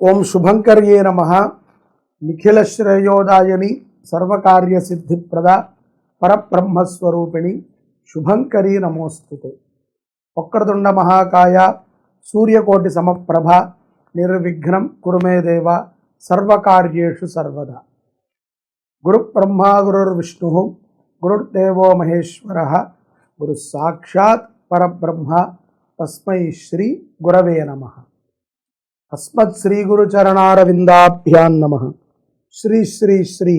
ఓం శుభంకర్యే నమః. నిఖిల శ్రేయోదాయని సర్వకార్య సిద్ధిప్రద పరబ్రహ్మస్వరూపిణి శుభంకరీ నమోస్తుతే. వక్రతుండ మహాకాయ సూర్యకోటి సమప్రభ నిర్విఘ్నం కురు మే దేవ సర్వకార్యేషు సర్వదా. గురు బ్రహ్మా గురుర్విష్ణు గురుర్దేవో మహేశ్వర గురు సాక్షాత్ పరబ్రహ్మ తస్మై శ్రీ గురవే నమః. అస్మత్ శ్రీ గురు చరణారవిందాభ్యాం నమః. శ్రీ శ్రీ శ్రీ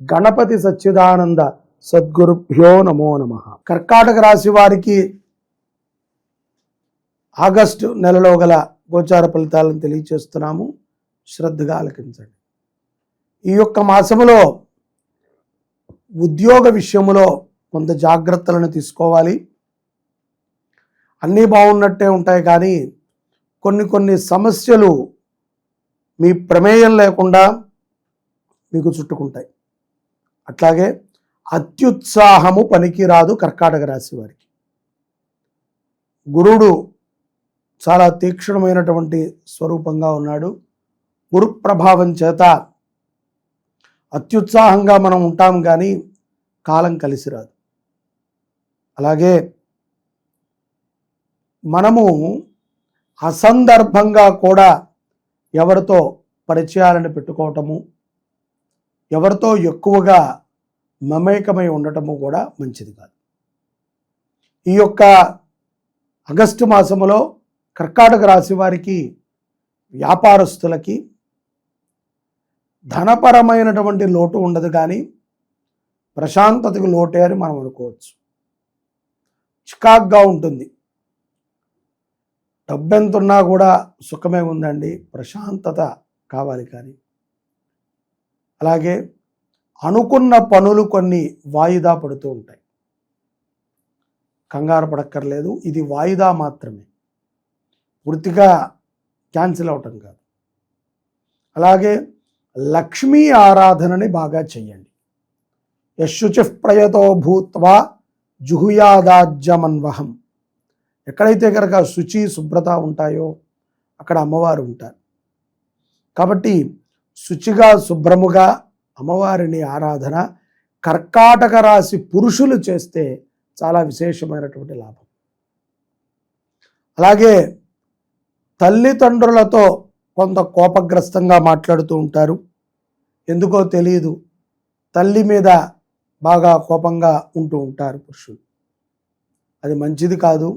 గణపతి సచ్చిదానంద సద్గురుభ్యో నమో నమః. కర్కాటక రాశి వారికి ఆగస్టు నెలలో గల గోచార ఫలితాలను తెలియచేస్తున్నాము. శ్రద్ధగా ఆలకించండి. ఈ యొక్క మాసములో ఉద్యోగ విషయములో కొంత జాగ్రత్తలను తీసుకోవాలి. అన్నీ బాగున్నట్టే ఉంటాయి, కానీ కొన్ని సమస్యలు మీ ప్రమేయం లేకుండా మీకు చుట్టుకుంటాయి. అట్లాగే అత్యుత్సాహము పనికిరాదు కర్కాటక రాశి వారికి. గురుడు చాలా తీక్షణమైనటువంటి స్వరూపంగా ఉన్నాడు. గురు ప్రభావం చేత అత్యుత్సాహంగా మనం ఉంటాం, కానీ కాలం కలిసి రాదు. అలాగే మనము అసందర్భంగా కూడా ఎవరితో పరిచయాలను పెట్టుకోవటము, ఎవరితో ఎక్కువగా మమేకమై ఉండటము కూడా మంచిది కాదు. ఈ యొక్క ఆగస్టు మాసములో కర్కాటక రాశి వారికి, వ్యాపారస్తులకి ధనపరమైనటువంటి లోటు ఉండదు, కానీ ప్రశాంతతకు లోటే అని మనం అనుకోవచ్చు. చికాగ్గా ఉంటుంది. డబ్బెంతున్నా కూడా సుఖమే ఉందండి, ప్రశాంతత కావాలి. కానీ అలాగే అనుకున్న పనులు కొన్ని వాయిదా పడుతూ ఉంటాయి. కంగారు పడక్కర్లేదు, ఇది వాయిదా మాత్రమే, పూర్తిగా క్యాన్సిల్ అవటం కాదు. అలాగే లక్ష్మీ ఆరాధనని బాగా చెయ్యండి. యశుచి ప్రయతో భూత్వా జుహుయాదాజ్యమన్వహం. ఎక్కడైతే కనుక శుచి శుభ్రత ఉంటాయో అక్కడ అమ్మవారు ఉంటారు. కాబట్టి శుచిగా శుభ్రముగా అమ్మవారిని ఆరాధన కర్కాటక రాశి పురుషులు చేస్తే చాలా విశేషమైనటువంటి లాభం. అలాగే తల్లిదండ్రులతో కొంత కోపగ్రస్తంగా మాట్లాడుతూ ఉంటారు. ఎందుకో తెలియదు, తల్లి మీద బాగా కోపంగా ఉంటూ ఉంటారు పురుషులు. అది మంచిది కాదు.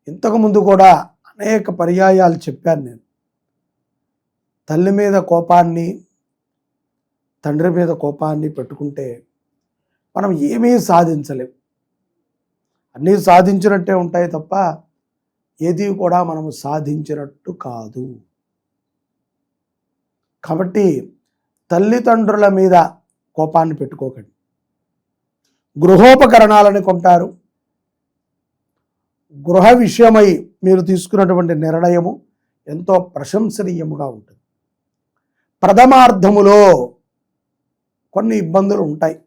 ఇంతకుముందు కూడా అనేక పర్యాయాలు చెప్పాను నేను. తల్లి మీద కోపాన్ని, తండ్రి మీద కోపాన్ని పెట్టుకుంటే మనం ఏమీ సాధించలేం. అన్నీ సాధించినట్టే ఉంటాయి తప్ప ఏది కూడా మనము సాధించినట్టు కాదు. కాబట్టి తల్లిదండ్రుల మీద కోపాన్ని పెట్టుకోకండి. గృహోపకరణాలని కొంటారు. గృహ విషయమై మీరు తీసుకున్నటువంటి నిర్ణయము ఎంతో ప్రశంసనీయముగా ఉంటుంది. ప్రథమార్థములో కొన్ని ఇబ్బందులు ఉంటాయి,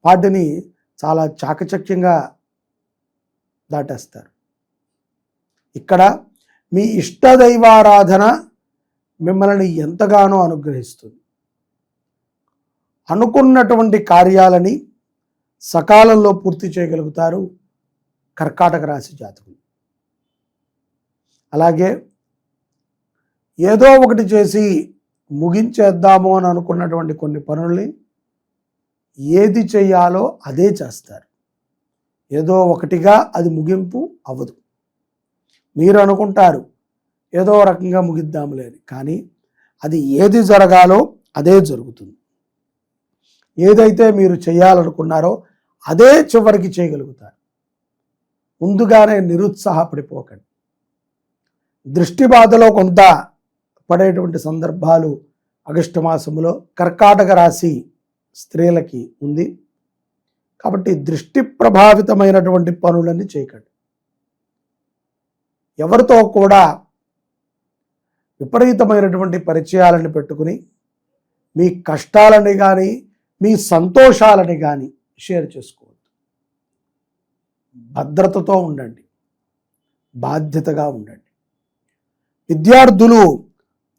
వాటిని చాలా చాకచక్యంగా దాటేస్తారు. ఇక్కడ మీ ఇష్టదైవారాధన మిమ్మల్ని ఎంతగానో అనుగ్రహిస్తుంది. అనుకున్నటువంటి కార్యాలని సకాలంలో పూర్తి చేయగలుగుతారు కర్కాటక రాశి జాతకులు. అలాగే ఏదో ఒకటి చేసి ముగించేద్దాము అని అనుకున్నటువంటి కొన్ని పనుల్ని ఏది చేయాలో అదే చేస్తారు. ఏదో ఒకటిగా అది ముగింపు అవ్వదు. మీరు అనుకుంటారు ఏదో రకంగా ముగిద్దాంలే అని, కానీ అది ఏది జరగాలో అదే జరుగుతుంది. ఏదైతే మీరు చేయాలనుకున్నారో అదే చివరికి చేయగలుగుతారు. ముందుగానే నిరుత్సాహపడిపోకండి. దృష్టి బాధలో కొంత పడేటువంటి సందర్భాలు ఆగస్టు మాసంలో కర్కాటక రాశి స్త్రీలకి ఉంది. కాబట్టి దృష్టి ప్రభావితమైనటువంటి పనులన్నీ చేయకండి. ఎవరితో కూడా విపరీతమైనటువంటి పరిచయాలను పెట్టుకుని మీ కష్టాలని కానీ మీ సంతోషాలని కానీ షేర్ చేసుకోవద్దు. భద్రతతో ఉండండి, బాధ్యతగా ఉండండి. విద్యార్థులు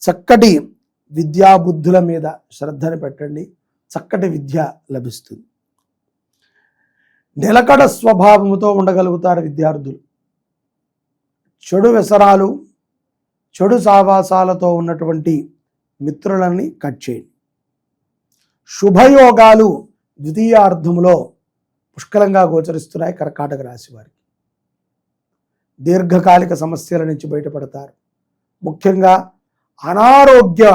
చక్కటి విద్యాబుద్ధుల మీద శ్రద్ధని పెట్టండి, చక్కటి విద్య లభిస్తుంది. నిలకడ స్వభావముతో ఉండగలుగుతారు విద్యార్థులు. చెడు వ్యసనాలు, చెడు సావాసాలతో ఉన్నటువంటి మిత్రులని కట్ చేయండి. శుభయోగాలు ద్వితీయార్థంలో పుష్కలంగా గోచరిస్తున్నాయి కర్కాటక రాశి వారికి. దీర్ఘకాలిక సమస్యల నుంచి బయటపడతారు. ముఖ్యంగా అనారోగ్య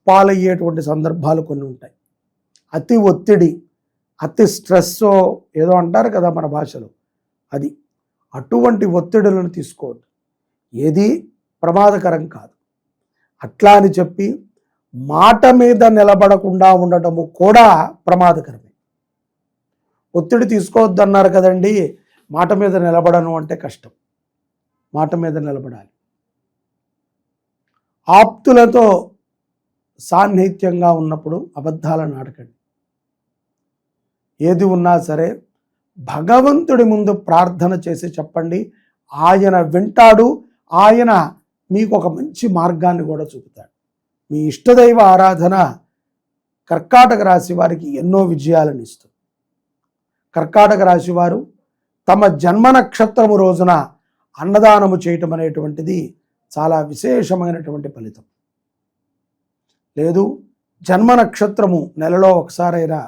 పాలయ్యేటువంటి సందర్భాలు కొన్ని ఉంటాయి. అతి ఒత్తిడి, అతి స్ట్రెస్ ఏదో అంటారు కదా మన భాషలో, అది అటువంటి ఒత్తిడులను తీసుకోవద్దు. ఏది ప్రమాదకరం కాదు. అట్లా అని చెప్పి మాట మీద నిలబడకుండా ఉండటము కూడా ప్రమాదకరమే. ఒత్తిడి తీసుకోవద్దు అన్నారు కదండి, మాట మీద నిలబడను అంటే కష్టం. మాట మీద నిలబడాలి. ఆప్తులతో సాన్నిహిత్యంగా ఉన్నప్పుడు అబద్ధాలను ఆడకండి. ఏది ఉన్నా సరే భగవంతుడి ముందు ప్రార్థన చేసి చెప్పండి. ఆయన వింటాడు. ఆయన మీకు ఒక మంచి మార్గాన్ని కూడా చూపుతాడు. మీ ఇష్టదైవ ఆరాధన కర్కాటక రాశి వారికి ఎన్నో విజయాలను ఇస్తుంది. కర్కాటక రాశి వారు తమ జన్మ నక్షత్రము రోజున అన్నదానము చేయటం అనేటువంటిది చాలా విశేషమైనటువంటి ఫలితం. లేదు, జన్మ నక్షత్రము నెలలో ఒకసారైనా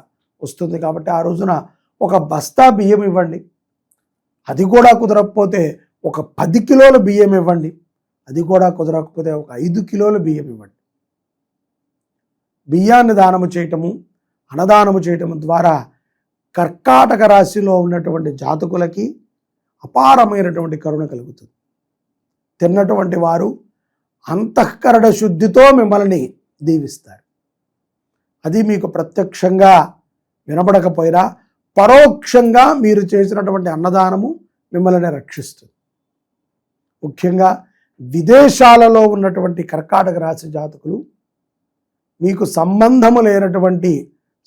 వస్తుంది కాబట్టి ఆ రోజున ఒక బస్తా బియ్యం ఇవ్వండి. అది కూడా కుదరకపోతే ఒక 10 కిలోల బియ్యం ఇవ్వండి. అది కూడా కుదరకపోతే ఒక 5 కిలోల బియ్యం ఇవ్వండి. బియ్యాన్ని దానము చేయటము, అన్నదానము చేయటము ద్వారా కర్కాటక రాశిలో ఉన్నటువంటి జాతకులకి అపారమైనటువంటి కరుణ కలుగుతుంది. తిన్నటువంటి వారు అంతఃకరణ శుద్ధితో మిమ్మల్ని దీవిస్తారు. అది మీకు ప్రత్యక్షంగా వినబడకపోయినా పరోక్షంగా మీరు చేసినటువంటి అన్నదానము మిమ్మల్ని రక్షిస్తుంది. ముఖ్యంగా విదేశాలలో ఉన్నటువంటి కర్కాటక రాశి జాతకులు మీకు సంబంధము లేనటువంటి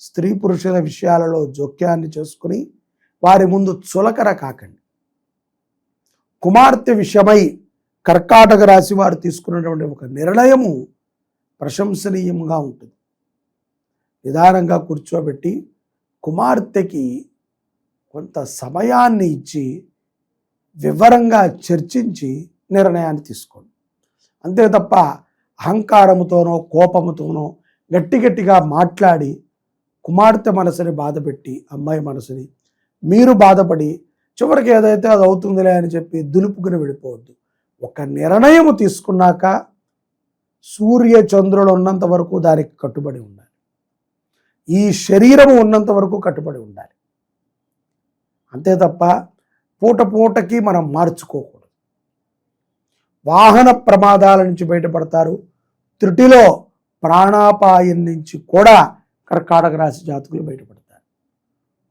స్త్రీ పురుషుల విషయాలలో జోక్యాన్ని చేసుకుని వారి ముందు చులకర కాకండి. కుమార్తె విషయమై కర్కాటక రాశి వారు తీసుకున్నటువంటి ఒక నిర్ణయము ప్రశంసనీయంగా ఉంటుంది. నిదానంగా కూర్చోబెట్టి కుమార్తెకి కొంత సమయాన్ని ఇచ్చి వివరంగా చర్చించి నిర్ణయాన్ని తీసుకోండి. అంతే తప్ప అహంకారముతోనో కోపముతోనో గట్టిగా మాట్లాడి కుమార్తె మనసుని బాధపెట్టి అమ్మాయి మనసుని మీరు బాధపడి చివరికి ఏదైతే అది అవుతుందిలే అని చెప్పి దులుపుకుని వెళ్ళిపోవద్దు. ఒక నిర్ణయము తీసుకున్నాక సూర్య చంద్రులు ఉన్నంత వరకు దానికి కట్టుబడి ఉండాలి. ఈ శరీరము ఉన్నంత వరకు కట్టుబడి ఉండాలి. అంతే తప్ప పూటకి మనం మార్చుకోకూడదు. వాహన ప్రమాదాల నుంచి బయటపడతారు. త్రుటిలో ప్రాణాపాయం నుంచి కూడా కర్కాటక రాశి జాతకులు బయటపడతారు.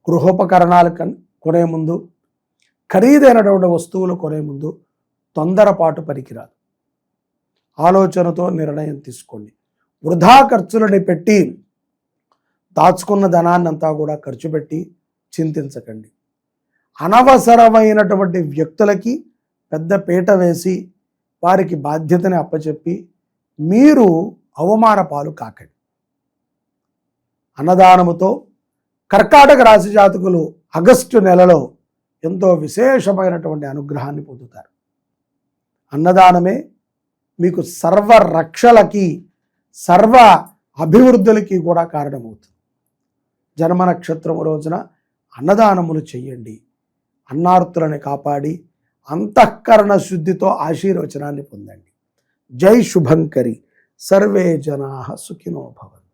గృహోపకరణాలు కొనే ముందు, ఖరీదైనటువంటి వస్తువులు కొనే ముందు తొందరపాటు పనికిరాదు. ఆలోచనతో నిర్ణయం తీసుకోండి. వృధా ఖర్చులని పెట్టి దాచుకున్న ధనాన్నంతా కూడా ఖర్చు పెట్టి చింతించకండి. అనవసరమైనటువంటి వ్యక్తులకి పెద్ద పీట వేసి వారికి బాధ్యతని అప్పచెప్పి మీరు అవమాన పాలు కాకండి. అన్నదానముతో కర్కాటక రాశి జాతకులు ఆగస్టు నెలలో ఎంతో విశేషమైనటువంటి అనుగ్రహాన్ని పొందుతారు. అన్నదానమే మీకు సర్వ రక్షలకి, సర్వ అభివృద్ధులకి కూడా కారణమవుతుంది. జన్మ నక్షత్రము రోజున అన్నదానములు చెయ్యండి. అన్నార్తులను కాపాడి అంతఃకరణ శుద్ధితో ఆశీర్వచనాన్ని పొందండి. జై శుభంకరి. సర్వే జనాః సుఖినో భవంతు.